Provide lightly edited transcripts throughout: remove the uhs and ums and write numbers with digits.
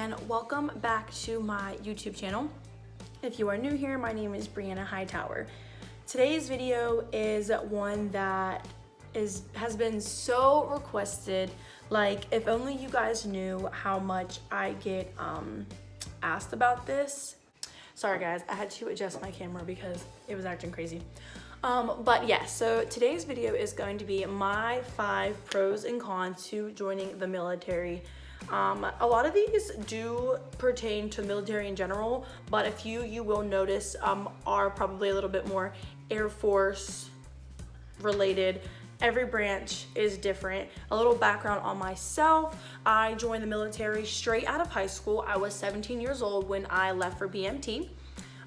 and welcome back to my YouTube channel. If you are new here, my name is Brianna Hightower. Today's video is one that has been so requested. Like, if only you guys knew how much I get asked about this. Sorry guys, I had to adjust my camera because it was acting crazy. But yeah, so today's video is going to be my 5 pros and cons to joining the military. A lot of these do pertain to the military in general, but a few you will notice are probably a little bit more Air Force related. Every branch is different. A little background on myself: I joined the military straight out of high school. I was 17 years old when I left for BMT.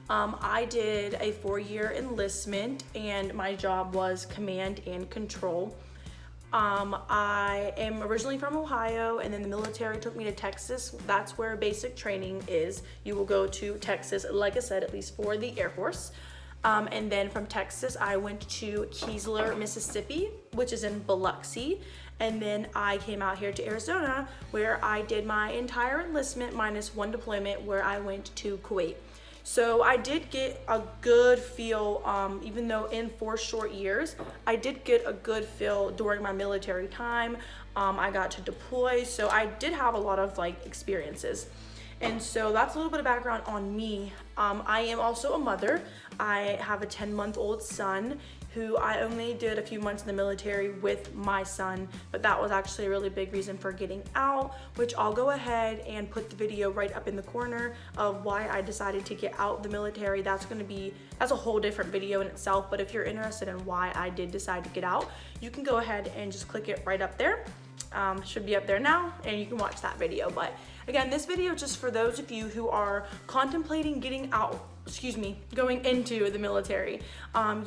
I did a 4-year enlistment and my job was command and control. I am originally from Ohio, and then the military took me to Texas. That's where basic training is. You will go to Texas, like I said, at least for the Air Force. And then from Texas, I went to Keesler, Mississippi, which is in Biloxi. And then I came out here to Arizona, where I did my entire enlistment minus 1 deployment, where I went to Kuwait. So I did get a good feel, even though in 4 short years, I did get a good feel during my military time. I got to deploy, so I did have a lot of experiences. And so that's a little bit of background on me. I am also a mother. I have a 10-month-old son who I only did a few months in the military with my son, but that was actually a really big reason for getting out, which I'll go ahead and put the video right up in the corner of why I decided to get out the military. That's a whole different video in itself, but if you're interested in why I did decide to get out, you can go ahead and just click it right up there. Should be up there now, and you can watch that video. But again, this video is just for those of you who are contemplating going into the military.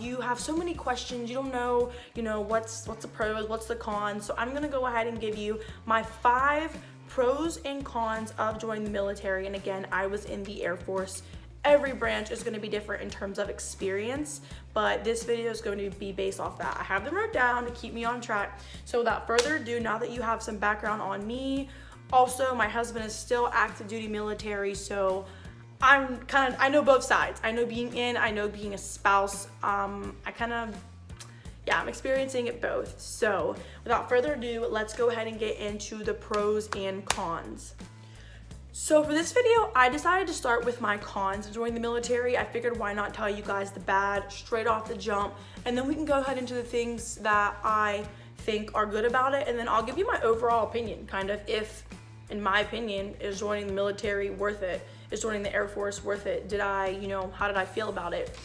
You have so many questions, you don't know, what's the pros, what's the cons. So I'm gonna go ahead and give you my 5 pros and cons of joining the military. And again, I was in the Air Force. Every branch is going to be different in terms of experience, but this video is going to be based off that. I have them wrote down to keep me on track. So without further ado, now that you have some background on me, also my husband is still active duty military, so I know both sides. I know being in, I know being a spouse. I'm experiencing it both. So without further ado, let's go ahead and get into the pros and cons. So for this video, I decided to start with my cons of joining the military. I figured why not tell you guys the bad straight off the jump, and then we can go ahead into the things that I think are good about it, and then I'll give you my overall opinion, kind of, if, in my opinion, is joining the military worth it? Is joining the Air Force worth it? How did I feel about it?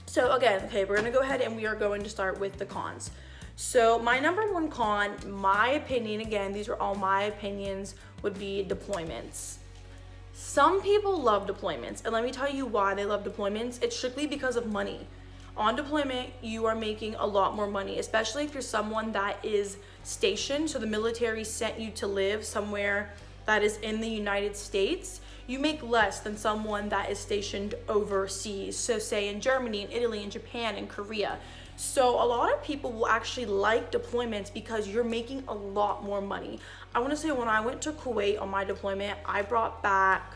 So again, okay, we're gonna go ahead and we are going to start with the cons. So my number 1 con, my opinion, again, these are all my opinions, would be deployments. Some people love deployments, and let me tell you why they love deployments. It's strictly because of money. On deployment, you are making a lot more money, especially if you're someone that is stationed. So the military sent you to live somewhere that is in the United States. You make less than someone that is stationed overseas. So say in Germany, in Italy, in Japan, in Korea. So a lot of people will actually like deployments because you're making a lot more money. I want to say when I went to Kuwait on my deployment, I brought back,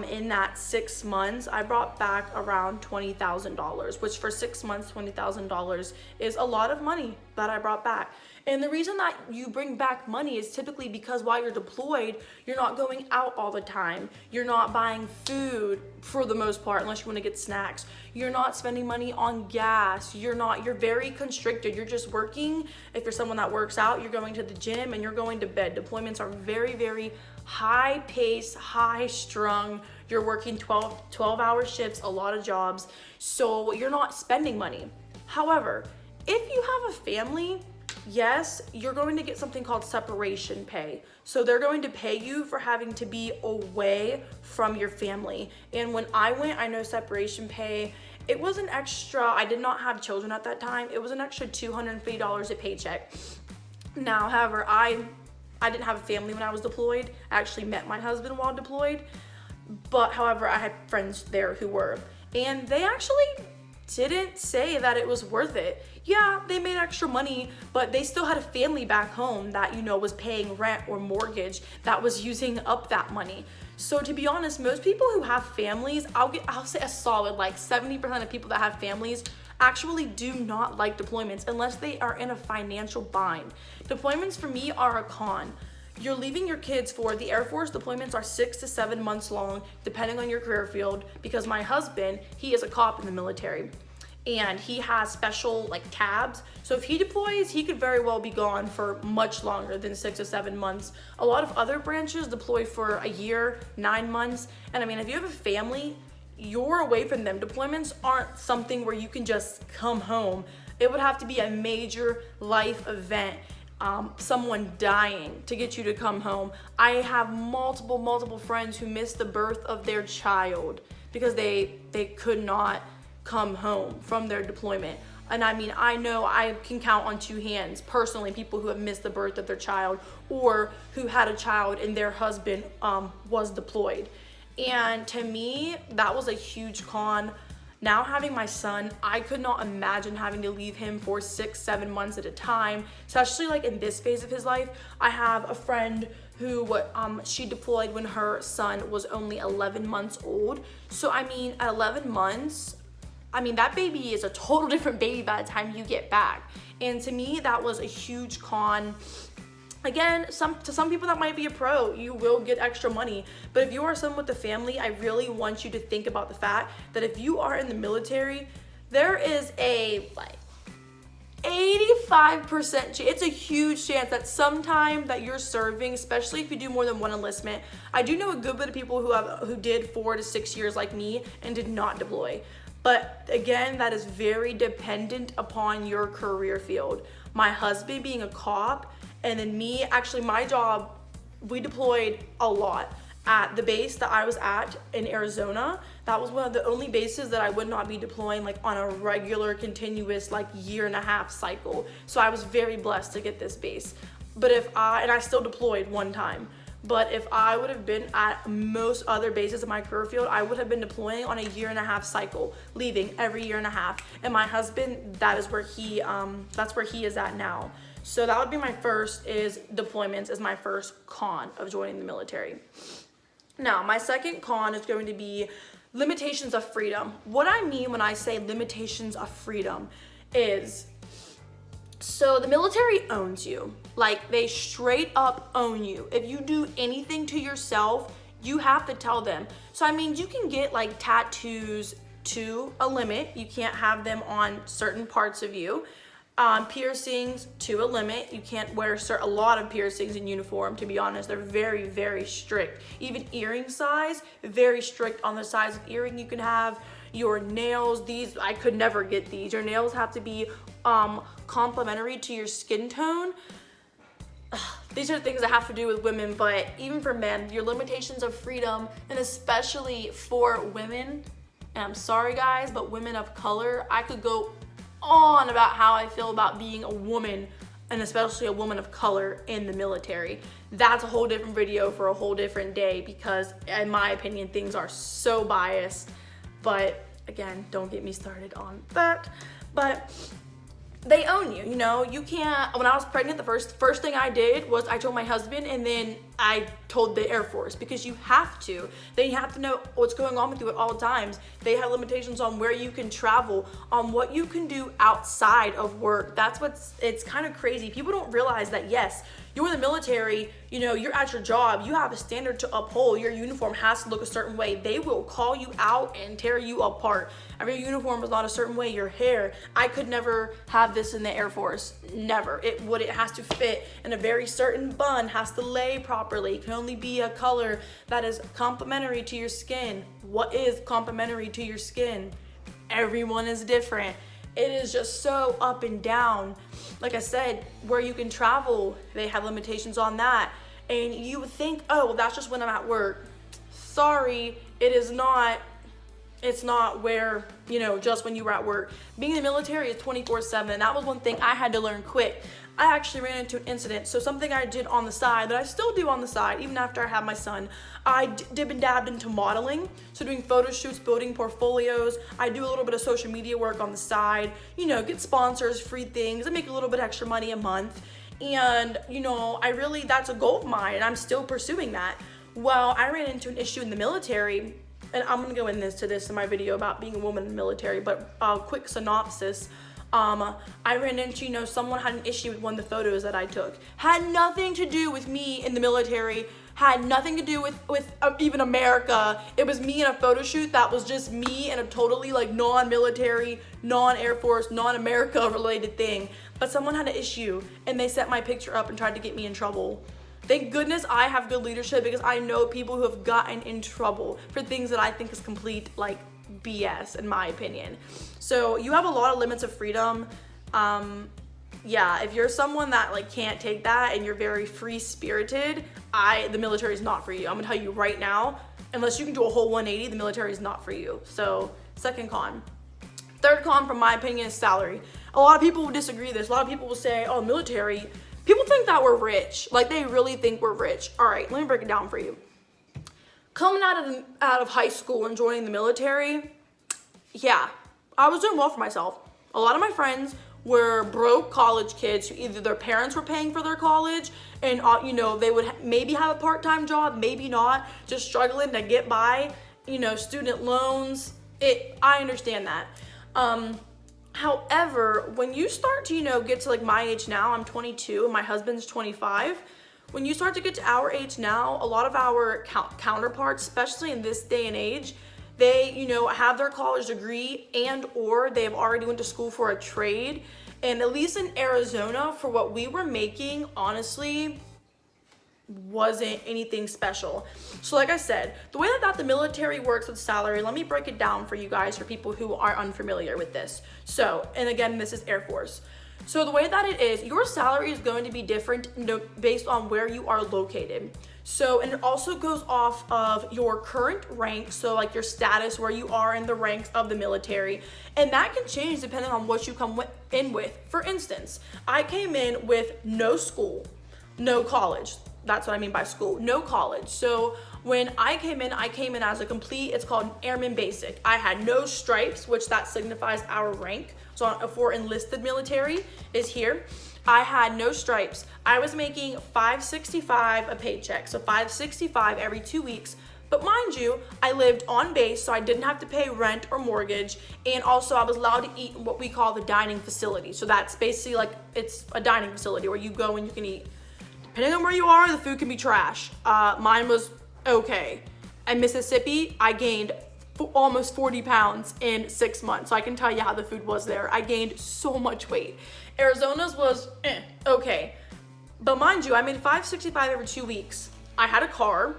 in that 6 months, I brought back around $20,000, which for 6 months, $20,000 is a lot of money that I brought back. And the reason that you bring back money is typically because while you're deployed, you're not going out all the time. You're not buying food for the most part, unless you want to get snacks. You're not spending money on gas. You're very constricted. You're just working. If you're someone that works out, you're going to the gym and you're going to bed. Deployments are very, very high pace, high strung. You're working 12-hour shifts, a lot of jobs. So you're not spending money. However, if you have a family, yes, you're going to get something called separation pay. So they're going to pay you for having to be away from your family. And when I went, I know separation pay, it was an extra, I did not have children at that time, it was an extra $250 a paycheck. Now, however, I didn't have a family when I was deployed. I actually met my husband while deployed. But however, I had friends there who were. And they actually didn't say that it was worth it. Yeah, they made extra money, but they still had a family back home that, was paying rent or mortgage that was using up that money. So to be honest, most people who have families, I'll say a solid like 70% of people that have families actually do not like deployments unless they are in a financial bind. Deployments for me are a con. You're leaving your kids for the Air Force. Deployments are 6 to 7 months long, depending on your career field, because my husband, he is a cop in the military and he has special like cabs. So if he deploys, he could very well be gone for much longer than 6 to 7 months. A lot of other branches deploy for a year, 9 months. And I mean, if you have a family, you're away from them. Deployments aren't something where you can just come home. It would have to be a major life event, someone dying to get you to come home. I have multiple friends who missed the birth of their child because they could not come home from their deployment. And I mean, I know I can count on 2 hands personally people who have missed the birth of their child or who had a child and their husband was deployed. And to me, that was a huge con. Now having my son, I could not imagine having to leave him for 6, 7 months at a time, especially like in this phase of his life. I have a friend who she deployed when her son was only 11 months old. So I mean, at 11 months, I mean, that baby is a total different baby by the time you get back. And to me, that was a huge con. Again, to some people that might be a pro, you will get extra money. But if you are someone with a family, I really want you to think about the fact that if you are in the military, there is a like 85% it's a huge chance that sometime that you're serving, especially if you do more than one enlistment. I do know a good bit of people who did 4 to 6 years like me and did not deploy. But again, that is very dependent upon your career field. My husband being a cop, and then me, actually my job, we deployed a lot. At the base that I was at in Arizona, that was one of the only bases that I would not be deploying like on a regular, continuous like 1.5-year cycle. So I was very blessed to get this base. But and I still deployed one time. But if I would have been at most other bases in my career field, I would have been deploying on a 1.5-year cycle, leaving every 1.5 years. And my husband, that's where he is at now. So that would be my first, is deployments is my first con of joining the military. Now, my second con is going to be limitations of freedom. What I mean when I say limitations of freedom is, so the military owns you. Like, they straight up own you. If you do anything to yourself, you have to tell them. So I mean, you can get like tattoos to a limit. You can't have them on certain parts of you. Piercings to a limit. You can't wear a lot of piercings in uniform, to be honest. They're very, very strict. Even earring size, very strict on the size of earring you can have. Your nails, these, I could never get these. Your nails have to be complementary to your skin tone. These are things that have to do with women, but even for men, your limitations of freedom, and especially for women, and I'm sorry guys, but women of color, I could go on about how I feel about being a woman, and especially a woman of color in the military. That's a whole different video for a whole different day, because in my opinion, things are so biased. But again, don't get me started on that. But they own you, you know. You can't, when I was pregnant, the first thing I did was I told my husband, and then I told the Air Force, because you have to. They have to know what's going on with you at all times. They have limitations on where you can travel, on what you can do outside of work. It's kind of crazy. People don't realize that, yes, you're in the military, you know, you're at your job, you have a standard to uphold, your uniform has to look a certain way. They will call you out and tear you apart. If your uniform is not a certain way, your hair, I could never have this in the Air Force, never. It has to fit in a very certain bun, has to lay properly. It can only be a color that is complementary to your skin. What is complementary to your skin? Everyone is different. It is just so up and down. Like I said, where you can travel, they have limitations on that. And you would think, oh, well, that's just when I'm at work. Sorry, it is not. It's not where, you know, just when you were at work. Being in the military is 24/7. And that was one thing I had to learn quick. I actually ran into an incident. So something I did on the side, that I still do on the side, even after I had my son, I dib and dabbed into modeling. So doing photo shoots, building portfolios. I do a little bit of social media work on the side, you know, get sponsors, free things. I make a little bit extra money a month. And, you know, that's a goal of mine, and I'm still pursuing that. Well, I ran into an issue in the military, and I'm gonna go into this in my video about being a woman in the military, but quick synopsis. I ran into, someone had an issue with one of the photos that I took. Had nothing to do with me in the military, had nothing to do with even America. It was me in a photo shoot that was just me in a totally like non-military, non-Air Force, non-America related thing. But someone had an issue and they set my picture up and tried to get me in trouble. Thank goodness I have good leadership, because I know people who have gotten in trouble for things that I think is complete like BS in my opinion. So you have a lot of limits of freedom. Yeah, if you're someone that like can't take that and you're very free spirited, the military is not for you. I'm gonna tell you right now, unless you can do a whole 180, the military is not for you. So second con. Third con, from my opinion, is salary. A lot of people will disagree with this. A lot of people will say, oh, military, people think that we're rich. Like they really think we're rich. All right, let me break it down for you. Coming out of high school and joining the military, yeah, I was doing well for myself. A lot of my friends were broke college kids who either their parents were paying for their college and they would maybe have a part-time job, maybe not, just struggling to get by, student loans. I understand that. However, when you start to get to like my age now, I'm 22 and my husband's 25. When you start to get to our age now, a lot of our counterparts, especially in this day and age, they, have their college degree and or they've already went to school for a trade. And at least in Arizona, for what we were making, honestly, wasn't anything special. So like I said, the way that the military works with salary, let me break it down for you guys, for people who are unfamiliar with this. So, and again, this is Air Force. So the way that it is, your salary is going to be different based on where you are located. So, and it also goes off of your current rank, so like your status, where you are in the ranks of the military, and that can change depending on what you come in with. For instance, I came in with no school, no college. That's what I mean by school, no college. So when I came in as a complete, it's called Airman Basic. I had no stripes, which that signifies our rank. So for enlisted military is here. I had no stripes. I was making $565 a paycheck, so $565 every 2 weeks. But mind you, I lived on base, so I didn't have to pay rent or mortgage, and also I was allowed to eat in what we call the dining facility. So that's basically like, it's a dining facility where you go and you can eat. Depending on where you are, the food can be trash. Mine was okay. In Mississippi, I gained almost 40 pounds in 6 months. So I can tell you how the food was there. I gained so much weight. Arizona's was okay. But mind you, I made $565 every 2 weeks. I had a car.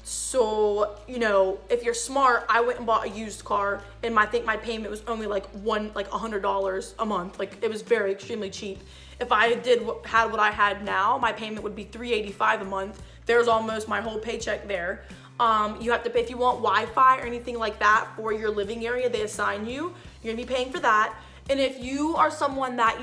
So, if you're smart, I went and bought a used car, and I think my payment was only like $100 a month. Like it was very extremely cheap. If I had what I had now, my payment would be $385 a month. There's almost my whole paycheck there. You have to pay if you want Wi-Fi or anything like that for your living area. They assign you. You're gonna be paying for that. And if you are someone that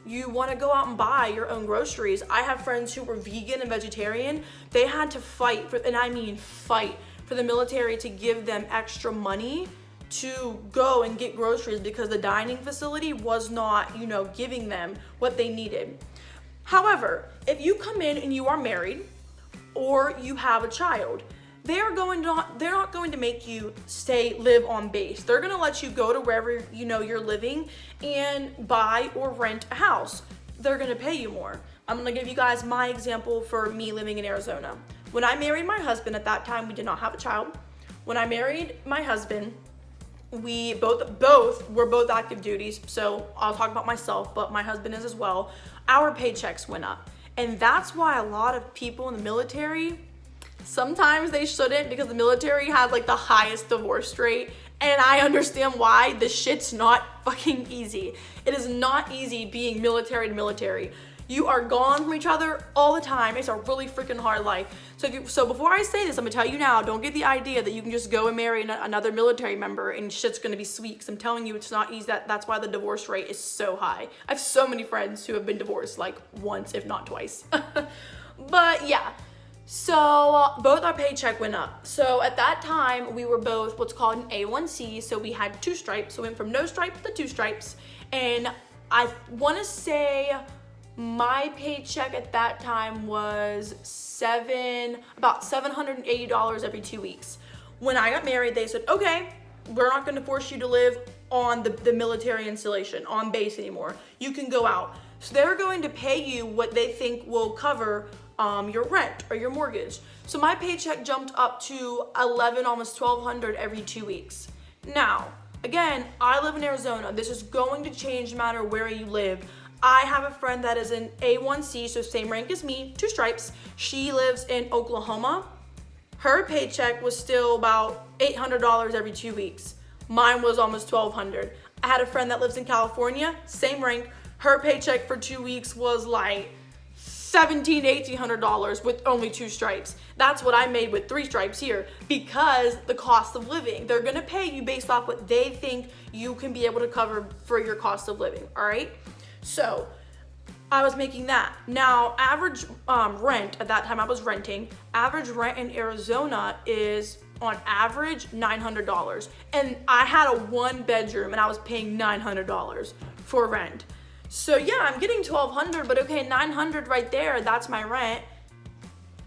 you want to go out and buy your own groceries, I have friends who were vegan and vegetarian. They had to fight for the military to give them extra money to go and get groceries, because the dining facility was not, giving them what they needed. However, if you come in and you are married or you have a child, they're not going to make you live on base. They're going to let you go to wherever you're living and buy or rent a house. They're going to pay you more. I'm going to give you guys my example for me living in Arizona. When I married my husband, at that time we did not have a child. When I married my husband, we were active duties, so I'll talk about myself, but my husband is as well. Our paychecks went up, and that's why a lot of people in the military, sometimes they shouldn't, because the military has like the highest divorce rate, and I understand why. The shit's not fucking easy. It is not easy being military to military. You are gone from each other all the time. It's a really freaking hard life. So before I say this, I'm gonna tell you now, don't get the idea that you can just go and marry another military member and shit's gonna be sweet, because I'm telling you, it's not easy. That's why the divorce rate is so high. I have so many friends who have been divorced like once, if not twice. But yeah, so both our paycheck went up. So at that time, we were both what's called an A1C, so we had 2 stripes. So we went from no stripes to 2 stripes. And I wanna say my paycheck at that time was about $780 every 2 weeks. When I got married, they said, okay, we're not going to force you to live on the military installation, on base anymore. You can go out. So they're going to pay you what they think will cover your rent or your mortgage. So my paycheck jumped up to $1,100, almost $1,200 every 2 weeks. Now, again, I live in Arizona. This is going to change no matter where you live. I have a friend that is an A1C, so same rank as me, 2 stripes. She lives in Oklahoma. Her paycheck was still about $800 every 2 weeks. Mine was almost $1,200. I had a friend that lives in California, same rank. Her paycheck for 2 weeks was like $1,700, $1,800 with only 2 stripes. That's what I made with 3 stripes here, because the cost of living. They're gonna pay you based off what they think you can be able to cover for your cost of living, all right? So I was making that. Now, average rent, at that time I was renting, average rent in Arizona is on average $900. And I had a 1 bedroom and I was paying $900 for rent. So yeah, I'm getting $1,200, but okay, $900 right there, that's my rent.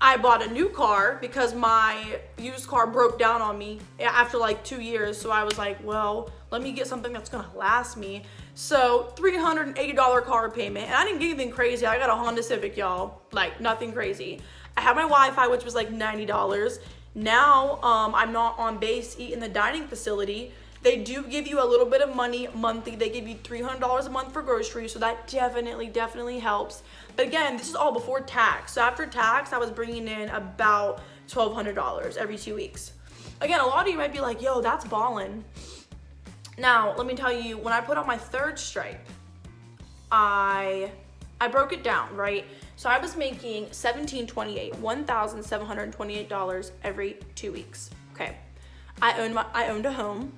I bought a new car because my used car broke down on me after like 2 years. So I was like, well, let me get something that's gonna last me. So $380 car payment, and I didn't get anything crazy. I got a Honda Civic, y'all, like nothing crazy. I had my Wi-Fi, which was like $90. Now I'm not on base, eat in the dining facility. They do give you a little bit of money monthly. They give you $300 a month for groceries, so that definitely helps. But again, this is all before tax. So after tax, I was bringing in about $1,200 every 2 weeks. Again, a lot of you might be like, yo, that's ballin'. Now, let me tell you, when I put on my 3rd stripe, I broke it down, right? So I was making $1,728 every 2 weeks. Okay, I owned a home.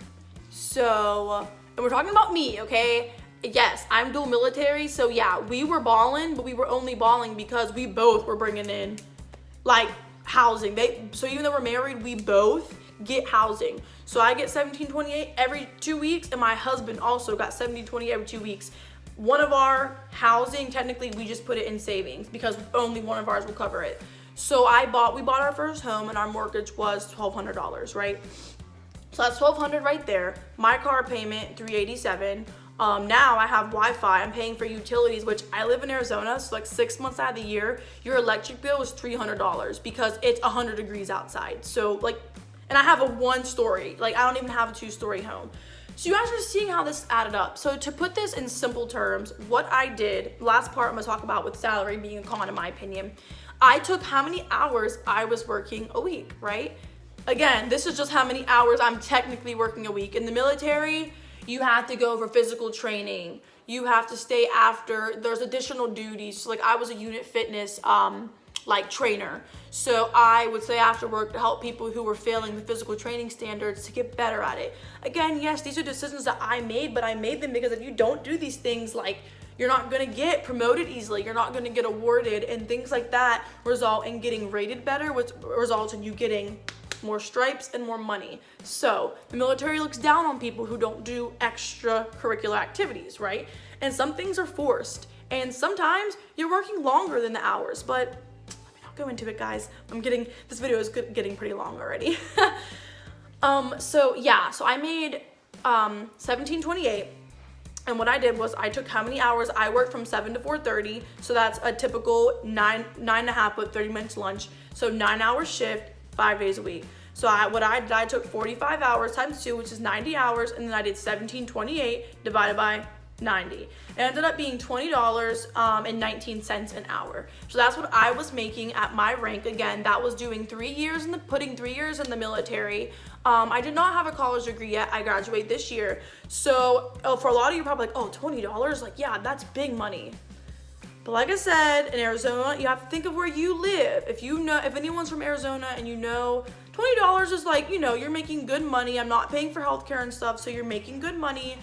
So, and we're talking about me, okay? Yes, I'm dual military, so yeah, we were balling, but we were only balling because we both were bringing in like housing. So even though we're married, we both get housing. So I get $1,728 every 2 weeks, and my husband also got $1,728 every 2 weeks. One of our housing, technically, we just put it in savings because only one of ours will cover it. So we bought our first home, and our mortgage was $1,200, right? So that's $1,200 right there. My car payment, $387. Now I have Wi-Fi. I'm paying for utilities, which I live in Arizona, so like 6 months out of the year, your electric bill is $300 because it's 100 degrees outside. So like, and I have a 1-story, like I don't even have a 2-story home. So you guys are seeing how this added up. So to put this in simple terms, what I did, last part I'm gonna talk about with salary being a con in my opinion, I took how many hours I was working a week, right? Again, this is just how many hours I'm technically working a week. In the military, you have to go for physical training. You have to stay after. There's additional duties. So like I was a unit fitness like trainer. So I would stay after work to help people who were failing the physical training standards to get better at it. Again, yes, these are decisions that I made, but I made them because if you don't do these things, like you're not gonna get promoted easily, you're not gonna get awarded, and things like that result in getting rated better, which results in you getting more stripes and more money. So the military looks down on people who don't do extracurricular activities, right? And some things are forced, and sometimes you're working longer than the hours, but let me not go into it, guys. This video is getting pretty long already. So yeah, so I made $1,728. And what I did was I took how many hours I worked from 7 to 4:30. So that's a typical nine and a half with 30 minutes lunch. So 9-hour shift, 5 days a week. So I took 45 hours times 2, which is 90 hours, and then I did 1,728 divided by 90. It ended up being $20.19 an hour. So that's what I was making at my rank. Again, that was doing 3 years putting 3 years in the military. I did not have a college degree yet. I graduate this year. So for a lot of you, probably like, oh, $20, like, yeah, that's big money. But like I said, in Arizona, you have to think of where you live. If anyone's from Arizona and you know, $20 is like, you know, you're making good money. I'm not paying for healthcare and stuff, so you're making good money.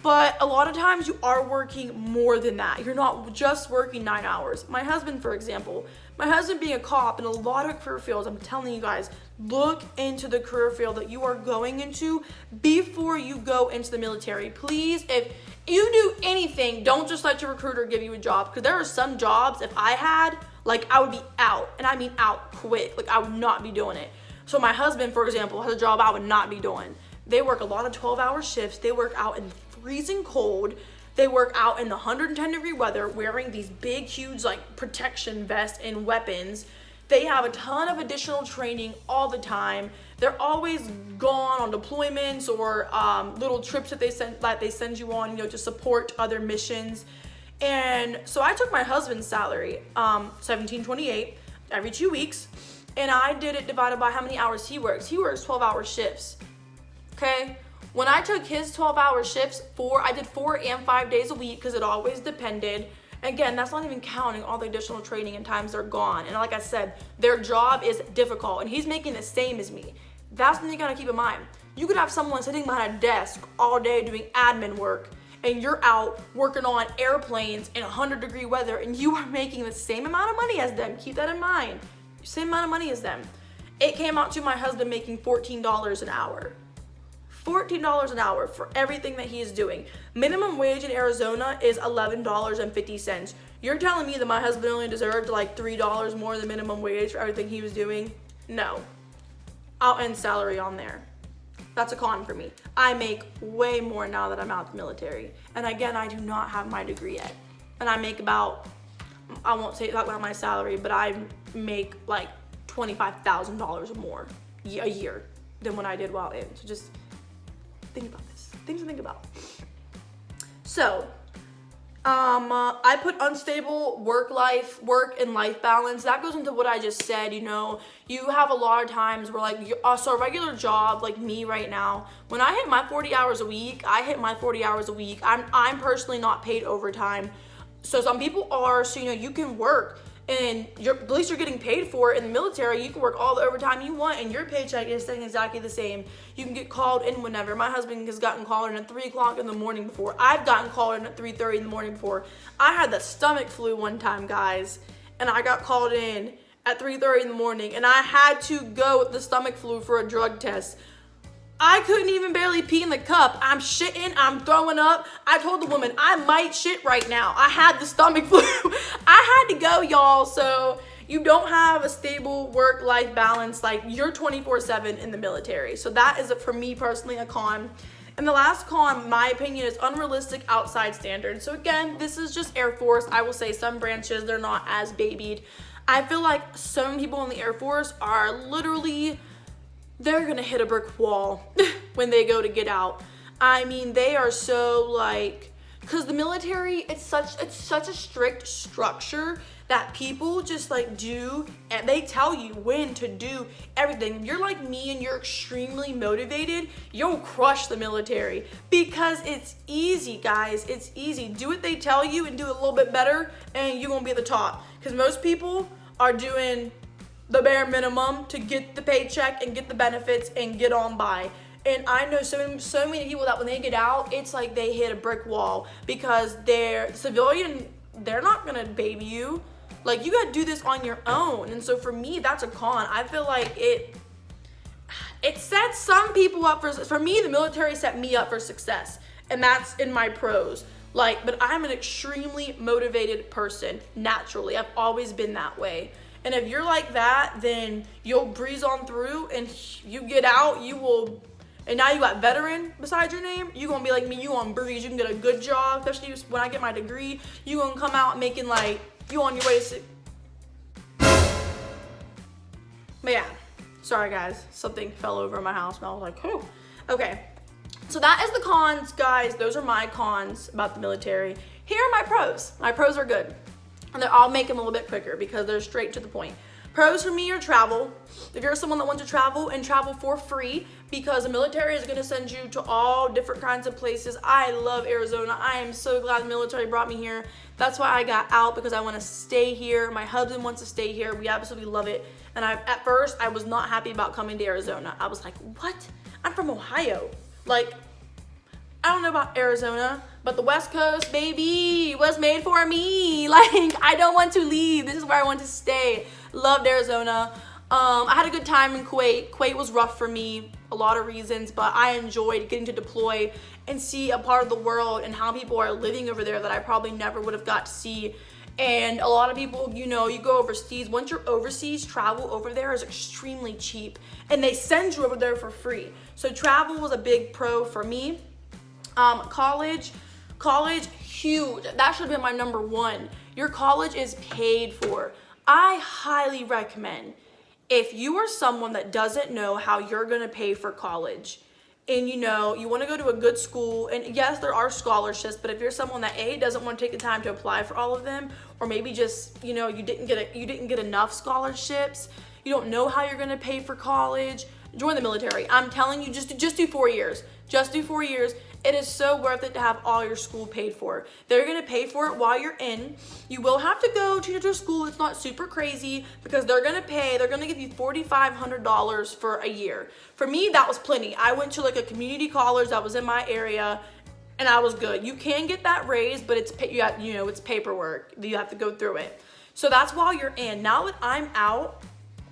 But a lot of times you are working more than that. You're not just working 9 hours. My husband, for example, my husband being a cop in a lot of career fields, I'm telling you guys, look into the career field that you are going into before you go into the military. Please, if you do anything, don't just let your recruiter give you a job, because there are some jobs, if I had, like, I would be out, and I mean out quick. Like, I would not be doing it. So my husband, for example, has a job I would not be doing. They work a lot of 12-hour shifts. They work out in freezing cold. They work out in the 110-degree weather wearing these big, huge, like, protection vests and weapons. They have a ton of additional training all the time. They're always gone on deployments or little trips that they send you on, you know, to support other missions. And so I took my husband's salary, $17.28 every 2 weeks, and I did it divided by how many hours he works. He works 12-hour shifts. Okay, when I took his 12-hour shifts, I did 4 and 5 days a week, because it always depended. Again, that's not even counting all the additional training and times they're gone. And like I said, their job is difficult, and he's making the same as me. That's something you gotta keep in mind. You could have someone sitting behind a desk all day doing admin work, and you're out working on airplanes in 100-degree weather, and you are making the same amount of money as them. Keep that in mind. Same amount of money as them. It came out to my husband making $14 an hour. $14 an hour for everything that he is doing. Minimum wage in Arizona is $11.50. You're telling me that my husband only deserved like $3 more than minimum wage for everything he was doing? No. I'll end salary on there. That's a con for me. I make way more now that I'm out of the military. And again, I do not have my degree yet. And I make about, I won't talk about my salary, but I make like $25,000 more a year than what I did while in. So just think about this. Things to think about. So, I put unstable work and life balance. That goes into what I just said. You know, you have a lot of times where, like, so a regular job like me right now, when I hit my 40 hours a week, I'm personally not paid overtime. So some people are, so, you know, you can work and at least you're getting paid for it. In the military, you can work all the overtime you want and your paycheck is staying exactly the same. You can get called in whenever. My husband has gotten called in at 3 o'clock in the morning before. I've gotten called in at 3:30 in the morning before. I had the stomach flu one time, guys, and I got called in at 3:30 in the morning, and I had to go with the stomach flu for a drug test. I couldn't even barely pee in the cup. I'm shitting, I'm throwing up. I told the woman, I might shit right now. I had the stomach flu. I had to go, y'all. So you don't have a stable work-life balance. Like, you're 24/7 in the military. So that is, for me personally, a con. And the last con, in my opinion, is unrealistic outside standards. So again, this is just Air Force. I will say some branches, they're not as babied. I feel like some people in the Air Force are literally, they're gonna hit a brick wall when they go to get out. I mean, they are so like, because the military, it's such a strict structure that people just like do, and they tell you when to do everything. If you're like me and you're extremely motivated, you'll crush the military because it's easy, guys. It's easy. Do what they tell you and do it a little bit better, and you're gonna be at the top. Because most people are doing the bare minimum to get the paycheck and get the benefits and get on by. And I know so many people that when they get out, it's like they hit a brick wall because they're civilian, they're not gonna baby you. Like, you gotta do this on your own. And so for me, that's a con. I feel like it sets some people up for me, the military set me up for success. And that's in my pros. Like, but I'm an extremely motivated person, naturally. I've always been that way. And if you're like that, then you'll breeze on through and you get out, you will, and now you got veteran beside your name, you're gonna be like me, you gonna breeze, you can get a good job, especially when I get my degree, you gonna come out making like, you on your way to, but yeah, sorry guys, something fell over in my house and I was like, oh, okay. So that is the cons, guys. Those are my cons about the military. Here are my pros. My pros are good. And I'll make them a little bit quicker because they're straight to the point. Pros for me are travel. If you're someone that wants to travel and travel for free, because the military is gonna send you to all different kinds of places. I love Arizona. I am so glad the military brought me here. That's why I got out, because I wanna stay here. My husband wants to stay here. We absolutely love it. And at first, I was not happy about coming to Arizona. I was like, what? I'm from Ohio. Like, I don't know about Arizona, but the West Coast, baby, was made for me. Like, I don't want to leave. This is where I want to stay. Loved Arizona. I had a good time in Kuwait. Kuwait was rough for me, a lot of reasons, but I enjoyed getting to deploy and see a part of the world and how people are living over there that I probably never would have got to see. And a lot of people, you know, you go overseas. Once you're overseas, travel over there is extremely cheap, and they send you over there for free. So travel was a big pro for me. College, huge. That should have been my number one. Your college is paid for. I highly recommend, if you are someone that doesn't know how you're gonna pay for college, and you know, you wanna go to a good school, and yes, there are scholarships, but if you're someone that A, doesn't wanna take the time to apply for all of them, or maybe just, you know, you didn't get enough scholarships, you don't know how you're gonna pay for college, join the military. I'm telling you, just do 4 years. Just do 4 years. It is so worth it to have all your school paid for. They're gonna pay for it while you're in. You will have to go to your school. It's not super crazy because they're gonna give you $4,500 for a year. For me, that was plenty. I went to like a community college that was in my area, and I was good. You can get that raised, but it's paperwork. You have to go through it. So that's while you're in. Now that I'm out,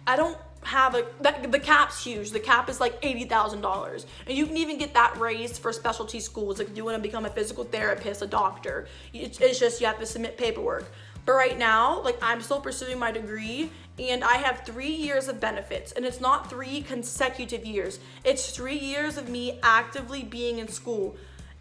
I don't have the cap's huge. The cap is like $80,000, and you can even get that raised for specialty schools. Like if you want to become a physical therapist, a doctor, it's just you have to submit paperwork. But right now, like, I'm still pursuing my degree, and I have 3 years of benefits, and it's not 3 consecutive years. It's 3 years of me actively being in school,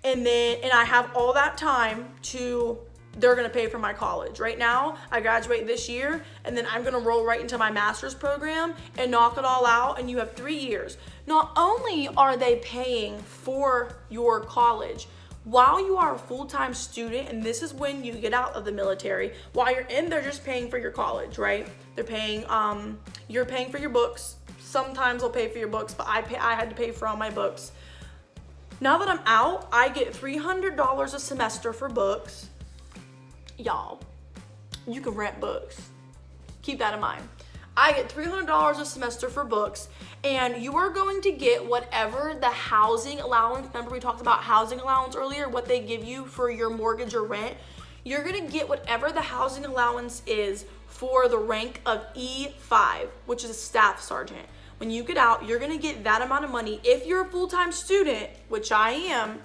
and I have all that time to. They're gonna pay for my college. Right now, I graduate this year, and then I'm gonna roll right into my master's program and knock it all out, and you have 3 years. Not only are they paying for your college, while you are a full-time student, and this is when you get out of the military, while you're in, they're just paying for your college, right? They're paying, you're paying for your books. Sometimes they'll pay for your books, but I had to pay for all my books. Now that I'm out, I get $300 a semester for books. Y'all, you can rent books. Keep that in mind. I get $300 a semester for books, and you are going to get whatever the housing allowance. Remember we talked about housing allowance earlier, what they give you for your mortgage or rent. You're gonna get whatever the housing allowance is for the rank of E5, which is a staff sergeant. When you get out, you're gonna get that amount of money. If you're a full-time student, which I am,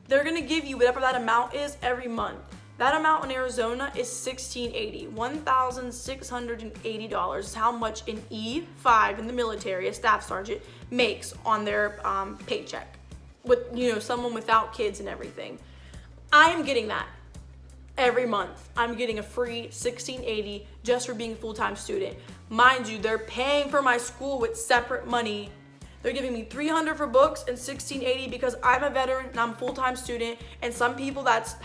they're gonna give you whatever that amount is every month. That amount in Arizona is $1,680. $1,680 is how much an E5 in the military, a staff sergeant, makes on their paycheck. With, you know, someone without kids and everything. I am getting that every month. I'm getting a free $1,680 just for being a full-time student. Mind you, they're paying for my school with separate money. They're giving me $300 for books and $1,680 because I'm a veteran and I'm a full-time student, and some people that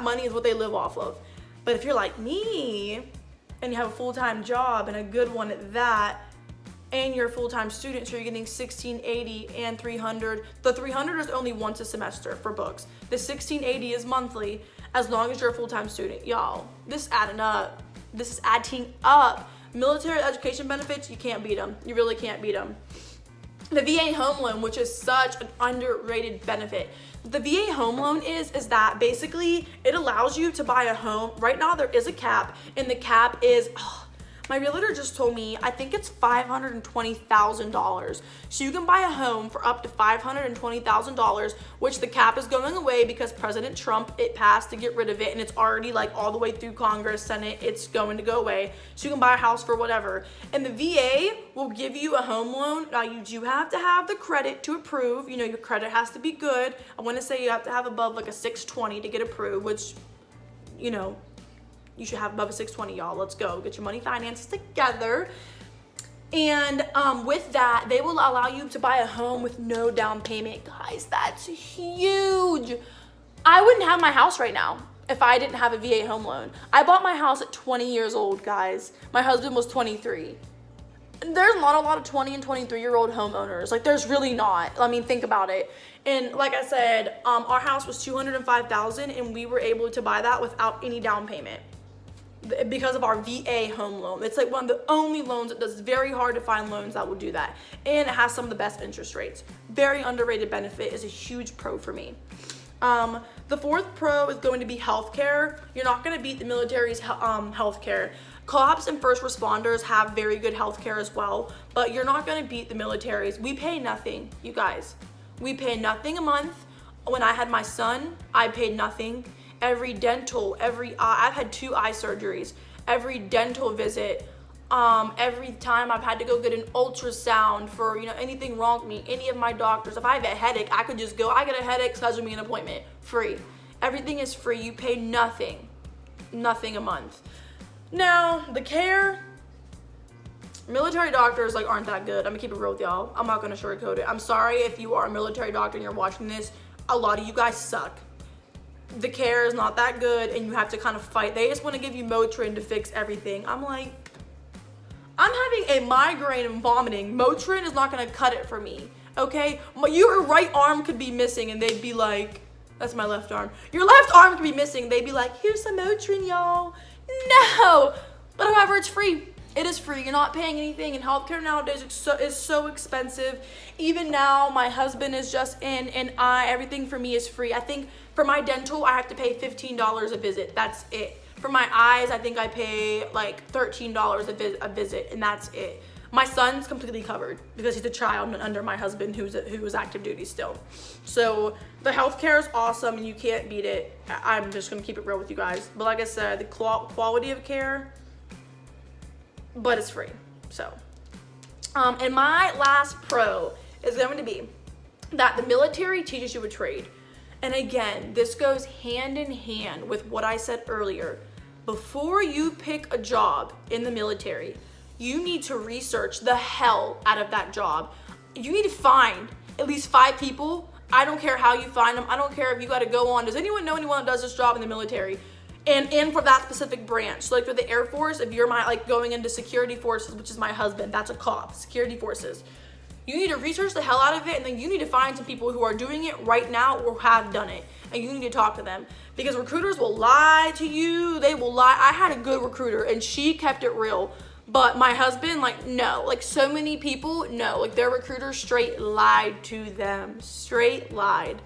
money is what they live off of. But if you're like me and you have a full-time job and a good one at that, and you're a full-time student, so you're getting $1,680 and $300. The $300 is only once a semester for books. The $1,680 is monthly as long as you're a full-time student. Y'all, this is adding up. This is adding up. Military education benefits, you can't beat them. You really can't beat them. The VA home loan, which is such an underrated benefit. The VA home loan is that basically it allows you to buy a home. Right now there is a cap, and the cap is, my realtor just told me, I think it's $520,000. So you can buy a home for up to $520,000, which the cap is going away because President Trump, it passed to get rid of it, and it's already like all the way through Congress, Senate, it's going to go away. So you can buy a house for whatever. And the VA will give you a home loan. Now you do have to have the credit to approve. You know, your credit has to be good. I want to say you have to have above like a 620 to get approved, which, you know, you should have above a 620, y'all. Let's go. Get your money finances together. And with that, they will allow you to buy a home with no down payment. Guys, that's huge. I wouldn't have my house right now if I didn't have a VA home loan. I bought my house at 20 years old, guys. My husband was 23. There's not a lot of 20 and 23-year-old homeowners. Like, there's really not. I mean, think about it. And like I said, our house was $205,000, and we were able to buy that without any down payment. because of our VA home loan. It's like one of the only loans that does very hard to find loans that will do that. And it has some of the best interest rates. Very underrated benefit, is a huge pro for me. The fourth pro is going to be healthcare. You're not going to beat the military's healthcare. Cops and first responders have very good healthcare as well, but you're not going to beat the military's. We pay nothing, you guys. We pay nothing a month. When I had my son, I paid nothing. Every dental, I've had 2 eye surgeries. Every dental visit, every time I've had to go get an ultrasound for, anything wrong with me, any of my doctors. If I have a headache, I could just go, I get a headache, schedule me an appointment, free. Everything is free. You pay nothing a month. Now, the care, military doctors aren't that good. I'm gonna keep it real with y'all. I'm not gonna sugarcoat it. I'm sorry if you are a military doctor and you're watching this. A lot of you guys suck. The care is not that good and you have to kind of fight. They just want to give you Motrin to fix everything. I'm like, I'm having a migraine and vomiting. Motrin is not going to cut it for me, okay? Your right arm could be missing and they'd be like, that's my left arm. Your left arm could be missing. They'd be like, here's some Motrin, y'all. No, but however, it's free. It is free. You're not paying anything, and healthcare nowadays is so expensive. Even now, my husband is just in, and everything for me is free. I think for my dental, I have to pay $15 a visit. That's it. For my eyes, I think I pay $13 a visit, and that's it. My son's completely covered because he's a child and under my husband who is active duty still. So the healthcare is awesome, and you can't beat it. I'm just gonna keep it real with you guys. But like I said, the quality of care, but it's free. So, and my last pro is going to be that the military teaches you a trade. And again, this goes hand in hand with what I said earlier. Before you pick a job in the military, you need to research the hell out of that job. You need to find at least 5 people. I don't care how you find them. I don't care if you got to go on. Does anyone know anyone that does this job in the military? And for that specific branch. So for the Air Force, if you're going into security forces, which is my husband, that's a cop, security forces. You need to research the hell out of it, and then you need to find some people who are doing it right now or have done it, and you need to talk to them, because recruiters will lie to you. They will lie. I had a good recruiter and she kept it real, but my husband, no, so many people, no, their recruiter straight lied to them, straight lied.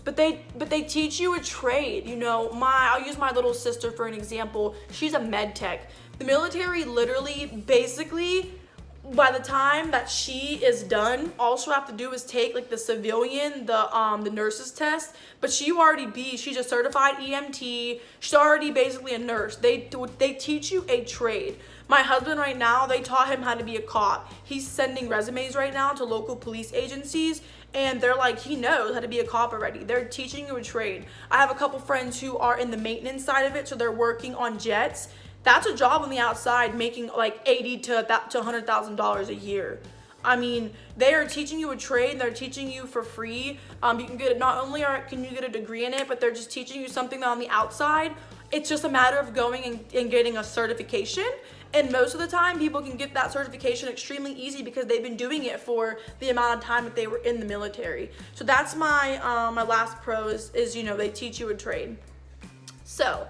But they teach you a trade. I'll use my little sister for an example. She's a med tech. The military literally, basically, by the time that she is done, all she'll have to do is take the civilian, the nurse's test. But she's a certified EMT. She's already basically a nurse. They teach you a trade. My husband right now, they taught him how to be a cop. He's sending resumes right now to local police agencies, and they're he knows how to be a cop already. They're teaching you a trade. I have a couple friends who are in the maintenance side of it, so they're working on jets. That's a job on the outside, making $80,000 to $100,000 a year. I mean, they are teaching you a trade. They're teaching you for free. You can get it. Not only can you get a degree in it, but they're just teaching you something on the outside. It's just a matter of going and getting a certification. And most of the time, people can get that certification extremely easy because they've been doing it for the amount of time that they were in the military. So that's my my last pro is they teach you a trade. So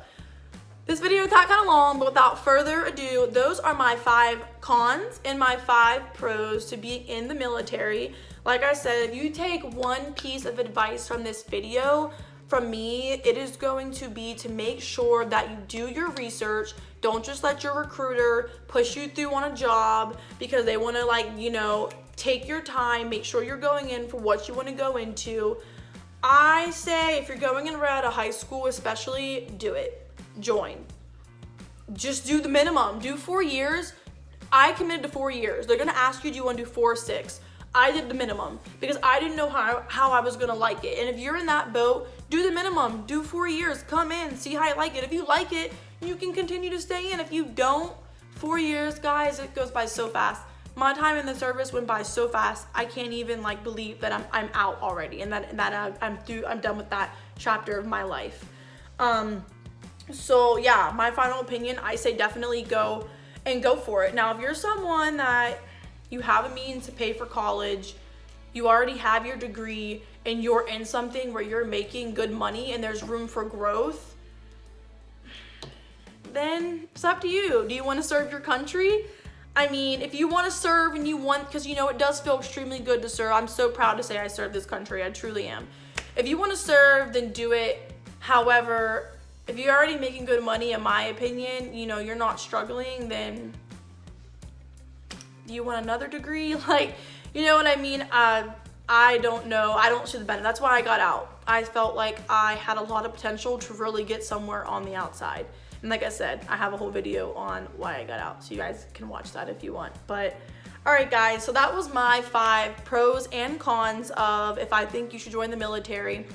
this video got kind of long, but without further ado, those are my 5 cons and my 5 pros to being in the military. Like I said, if you take one piece of advice from this video, from me, it is going to be to make sure that you do your research. Don't just let your recruiter push you through on a job because they want to take your time. Make sure you're going in for what you want to go into. I say if you're going in right out of high school especially, do it. Join. Just do the minimum. Do 4 years. I committed to 4 years. They're going to ask you, do you want to do 4 or 6? I did the minimum because I didn't know how I was going to like it. And if you're in that boat, do the minimum. Do 4 years. Come in. See how you like it. If you like it, you can continue to stay in. If you don't, 4 years, guys, it goes by so fast. My time in the service went by so fast. I can't even believe that I'm out already and that I'm done with that chapter of my life. So yeah, my final opinion, I say definitely go for it. Now, if you're someone that you have a means to pay for college, you already have your degree, and you're in something where you're making good money and there's room for growth, then it's up to you. Do you want to serve your country? I mean, if you want to serve and you want, because you know it does feel extremely good to serve. I'm so proud to say I serve this country. I truly am. If you want to serve, then do it. However, if you're already making good money, in my opinion, you know, you're not struggling, then do you want another degree? Like, you know what I mean? I don't know. I don't see the benefit. That's why I got out. I felt like I had a lot of potential to really get somewhere on the outside. And like I said, I have a whole video on why I got out, so you guys can watch that if you want. But all right, guys, so that was my 5 pros and cons of if I think you should join the military.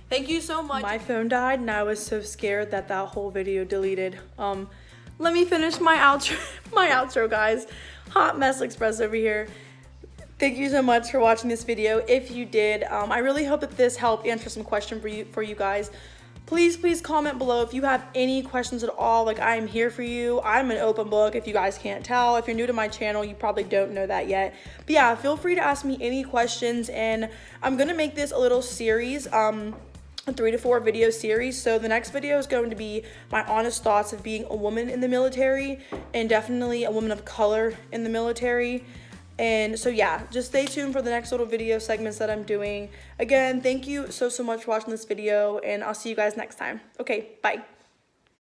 Thank you so much. My phone died and I was so scared that that whole video deleted. Let me finish my outro, guys. Hot mess express over here. Thank you so much for watching this video. If you did, I really hope that this helped answer some questions for you guys. Please comment below if you have any questions at all. Like, I am here for you. I'm an open book if you guys can't tell. If you're new to my channel, you probably don't know that yet. But yeah, feel free to ask me any questions, and I'm gonna make this a little series, a 3 to 4 video series. So the next video is going to be my honest thoughts of being a woman in the military, and definitely a woman of color in the military. And so yeah, just stay tuned for the next little video segments that I'm doing. Again, thank you so much for watching this video, and I'll see you guys next time. Okay, bye.